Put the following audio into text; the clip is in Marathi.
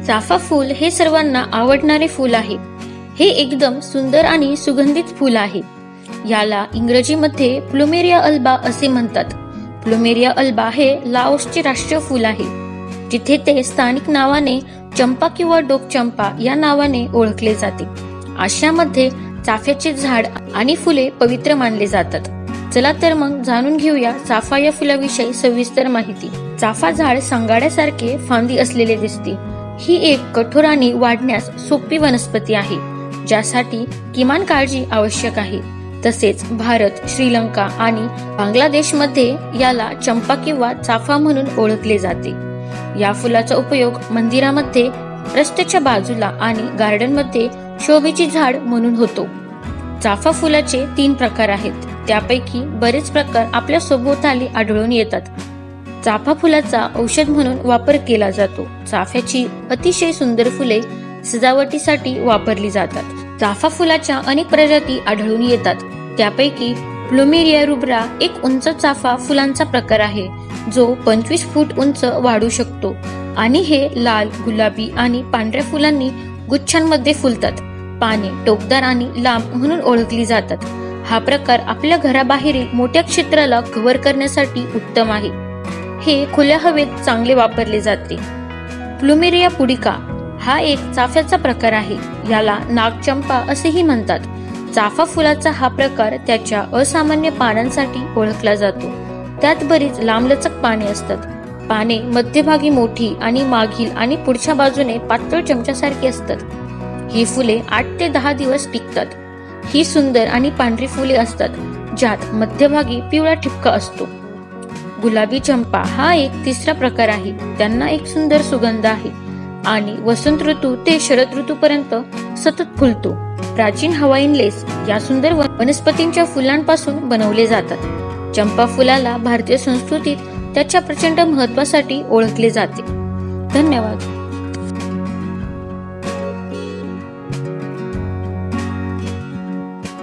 चाफा फूल हे सर्वांना आवडणारे फूल आहे. हे एकदम सुंदर आणि सुगंधित फूल आहे. याला इंग्रजीमध्ये प्लुमेरिया अल्बा असे म्हणतात. प्लुमेरिया अल्बा हे लाओसचे राष्ट्रीय फूल आहे, जिथे ते स्थानिक नावाने चंपा किंवा डोक चंपा या नावाने ओळखले जाते. आशियामध्ये चाफ्याचे झाड आणि फुले पवित्र मानले जातात. चला तर मग जाणून घेऊया चाफा या फुलाविषयी सविस्तर माहिती. चाफा झाड सांगाड्यासारखे फांदी असलेले दिसते. ही एक कठोर आणि वाढण्यास सोपी वनस्पती आहे, ज्यासाठी किमान काळजी आवश्यक आहे. तसेच भारत, श्रीलंका आणि बांगलादेशमध्ये याला चंपा किंवा चाफा म्हणून ओळखले जाते. या फुलाचा उपयोग मंदिरामध्ये, रस्त्याच्या बाजूला आणि गार्डनमध्ये शोभेची झाड म्हणून होतो. चाफा फुलाचे 3 प्रकार आहेत. त्यापैकी बरेच प्रकार आपल्या सभोवताली आढळून येतात. चाफा फुलाचा औषध म्हणून वापर केला जातो. चाफ्याची अतिशय सुंदर फुले सजावटीसाठी वापरली जातात. चाफा फुलाच्या अनेक प्रजाती आढळून येतात. त्यापैकी प्लुमेरिया रुब्रा एक उंच चाफा फुलांचा प्रकार आहे, जो 25 फूट उंच वाढू शकतो आणि हे लाल, गुलाबी आणि पांढऱ्या फुलांनी गुच्छांमध्ये फुलतात. पाने टोकदार आणि लांब म्हणून ओळखली जातात. हा प्रकार आपल्या घराबाहेरील मोठ्या क्षेत्राला कव्हर करण्यासाठी उत्तम आहे. हे खुल्या हवेत चांगले वापरले जाते. प्लुमेरिया पुडिका हा एक चाफ्याचा प्रकार आहे. याला नागचंपा असेही म्हणतात. चाफा फुलाचा हा प्रकार त्याच्या असामान्य पानांसाठी ओळखला जातो. त्यात बरीच लांबलचक पाने असतात. पाने मध्यभागी मोठी आणि मागील आणि पुढच्या बाजूने पातळ चमच्यासारखी असतात. ही फुले 8 ते 10 दिवस टिकतात. ही सुंदर आणि पांढरी फुले असतात, ज्यात मध्यभागी पिवळा ठिपका असतो. गुलाबी चंपा हा एक 3रा प्रकार आहे. त्यांना एक सुंदर सुगंध आहे आणि वसंत ऋतू ते शरद ऋतूपर्यंत सतत फुलतो. प्राचीन हवाईन लेस या सुंदर वनस्पतींच्या फुलांपासून बनवले जातात. चंपा फुलाला भारतीय संस्कृतीत त्याच्या प्रचंड महत्वासाठी ओळखले जाते. धन्यवाद.